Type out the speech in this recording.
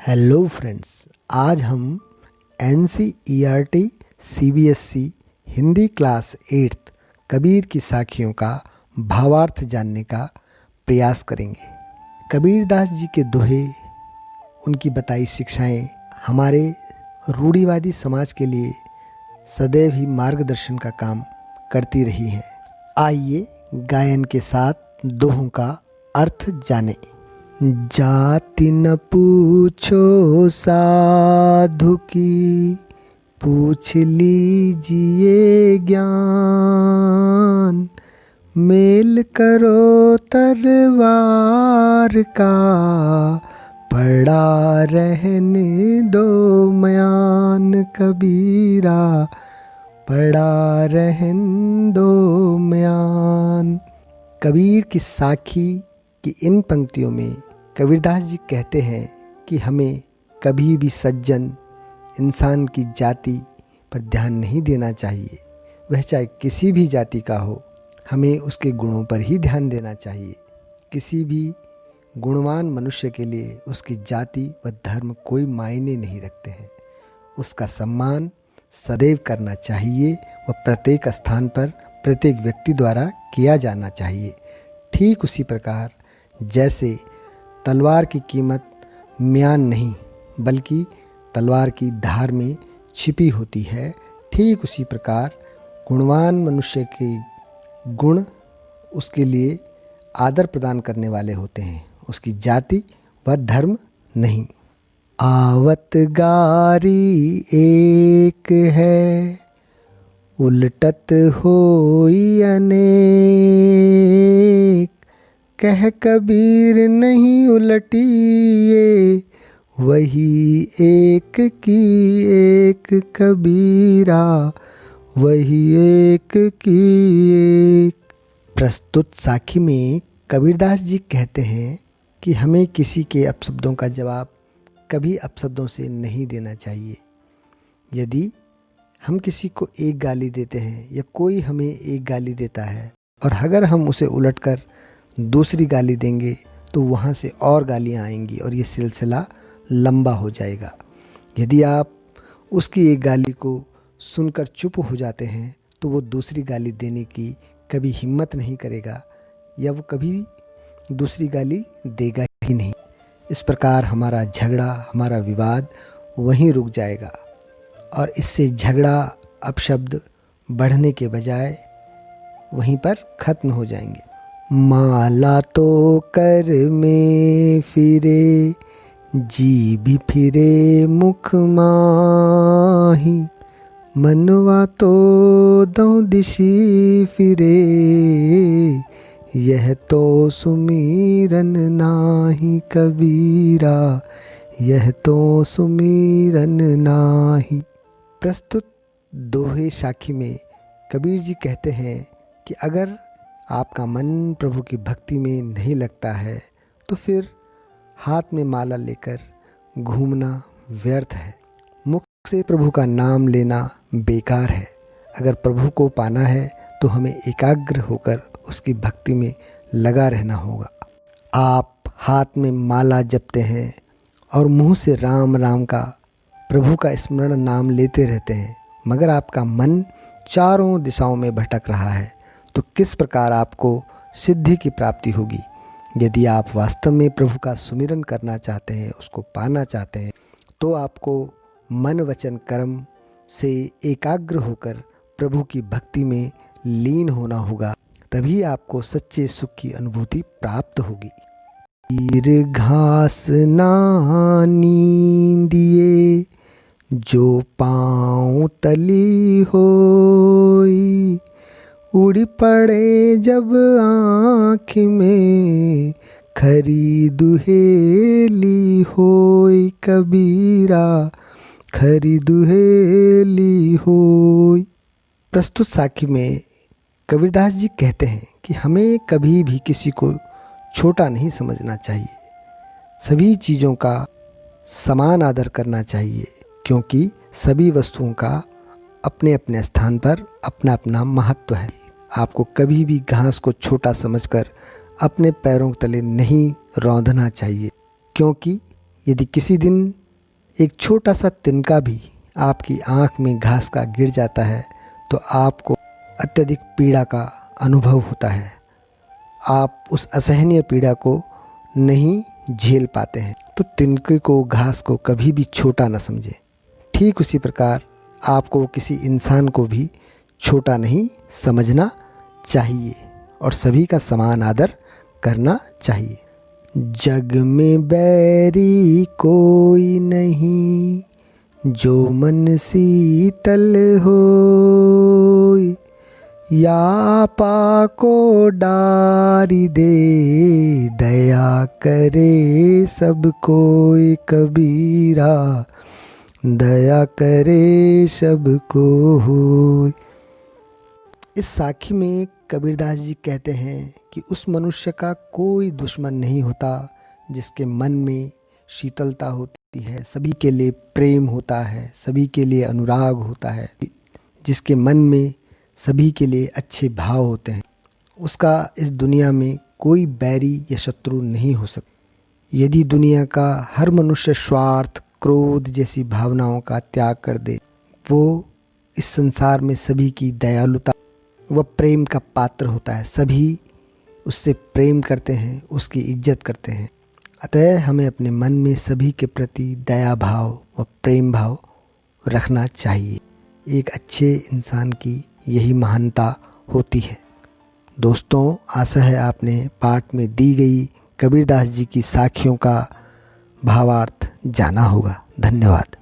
Hello friends, आज हम NCERT CBSE Hindi class 8 Kabir की साखियों का भावार्थ जानने का प्रयास करेंगे। कबीरदास जी के दोहे, उनकी बताई शिक्षाएं हमारे रूढ़िवादी समाज के लिए सदैव ही मार्गदर्शन का काम करती रही हैं। आइए गायन के साथ दोहों का अर्थ जानें। जाति न पूछो साधु की, पूछ लीजिए ज्ञान। मेल करो तलवार का, पड़ा रहने दो म्यान कबीरा, पड़ा रहने दो म्यान। कबीर की साखी कि इन पंक्तियों में कबीरदास जी कहते हैं कि हमें कभी भी सज्जन इंसान की जाति पर ध्यान नहीं देना चाहिए। वह चाहे किसी भी जाति का हो, हमें उसके गुणों पर ही ध्यान देना चाहिए। किसी भी गुणवान मनुष्य के लिए उसकी जाति व धर्म कोई मायने नहीं रखते हैं। उसका सम्मान सदैव करना चाहिए व प्रत्येक स्थान पर प्रत्येक व्यक्ति द्वारा किया जाना चाहिए। ठीक उसी प्रकार जैसे तलवार की कीमत म्यान नहीं बल्कि तलवार की धार में छिपी होती है, ठीक उसी प्रकार गुणवान मनुष्य के गुण उसके लिए आदर प्रदान करने वाले होते हैं, उसकी जाति व धर्म नहीं। आवत गारी एक है, उलटत होई अनेक। कह कबीर नहीं उलटिए, वही एक की एक कबीरा, वही एक की एक। प्रस्तुत साखी में कबीरदास जी कहते हैं कि हमें किसी के अपशब्दों का जवाब कभी अपशब्दों से नहीं देना चाहिए। यदि हम किसी को एक गाली देते हैं या कोई हमें एक गाली देता है और अगर हम उसे उलटकर दूसरी गाली देंगे तो वहाँ से और गालियाँ आएंगी और ये सिलसिला लंबा हो जाएगा। यदि आप उसकी एक गाली को सुनकर चुप हो जाते हैं तो वो दूसरी गाली देने की कभी हिम्मत नहीं करेगा या वो कभी दूसरी गाली देगा ही नहीं। इस प्रकार हमारा झगड़ा, हमारा विवाद वहीं रुक जाएगा और इससे झगड़ा अपशब्द बढ़ने के बजाय वहीं पर खत्म हो जाएंगे। माला तो कर में फिरे, जी भी फिरे मुख माही। मनवा तो दो दिशी फिरे, यह तो सुमीरन नाही कबीरा, यह तो सुमीरन नाही। प्रस्तुत दोहे साखी में कबीर जी कहते हैं कि अगर आपका मन प्रभु की भक्ति में नहीं लगता है तो फिर हाथ में माला लेकर घूमना व्यर्थ है। मुख से प्रभु का नाम लेना बेकार है। अगर प्रभु को पाना है तो हमें एकाग्र होकर उसकी भक्ति में लगा रहना होगा। आप हाथ में माला जपते हैं और मुंह से राम राम का प्रभु का स्मरण नाम लेते रहते हैं, मगर आपका मन चारों दिशाओं में भटक रहा है तो किस प्रकार आपको सिद्धि की प्राप्ति होगी। यदि आप वास्तव में प्रभु का सुमिरन करना चाहते हैं, उसको पाना चाहते हैं, तो आपको मन वचन कर्म से एकाग्र होकर प्रभु की भक्ति में लीन होना होगा। तभी आपको सच्चे सुख की अनुभूति प्राप्त होगी। तीर घास ना नींदिए, जो पाँव तली होई। उड़ी पड़े जब आँख में, खरी दुहेली होई कबीरा, खरी दुहेली होई। प्रस्तुत साखी में कबीरदास जी कहते हैं कि हमें कभी भी किसी को छोटा नहीं समझना चाहिए। सभी चीज़ों का समान आदर करना चाहिए, क्योंकि सभी वस्तुओं का अपने अपने स्थान पर अपना अपना महत्व है। आपको कभी भी घास को छोटा समझकर अपने पैरों तले नहीं रौंदना चाहिए, क्योंकि यदि किसी दिन एक छोटा सा तिनका भी आपकी आँख में घास का गिर जाता है तो आपको अत्यधिक पीड़ा का अनुभव होता है। आप उस असहनीय पीड़ा को नहीं झेल पाते हैं। तो तिनके को, घास को कभी भी छोटा न समझें। ठीक उसी प्रकार आपको किसी इंसान को भी छोटा नहीं समझना चाहिए और सभी का समान आदर करना चाहिए। जग में बैरी कोई नहीं, जो मन शीतल होय, या आपा को डारी दे, दया करे सब कोई कबीरा, दया करे सब को होय। इस साखी में कबीरदास जी कहते हैं कि उस मनुष्य का कोई दुश्मन नहीं होता जिसके मन में शीतलता होती है, सभी के लिए प्रेम होता है, सभी के लिए अनुराग होता है, जिसके मन में सभी के लिए अच्छे भाव होते हैं। उसका इस दुनिया में कोई बैरी या शत्रु नहीं हो सकता। यदि दुनिया का हर मनुष्य स्वार्थ, क्रोध जैसी भावनाओं का त्याग कर दे, वो इस संसार में सभी की दयालुता वह प्रेम का पात्र होता है। सभी उससे प्रेम करते हैं, उसकी इज्जत करते हैं। अतः हमें अपने मन में सभी के प्रति दया भाव व प्रेम भाव रखना चाहिए। एक अच्छे इंसान की यही महानता होती है। दोस्तों, आशा है आपने पाठ में दी गई कबीरदास जी की साखियों का भावार्थ जाना होगा। धन्यवाद।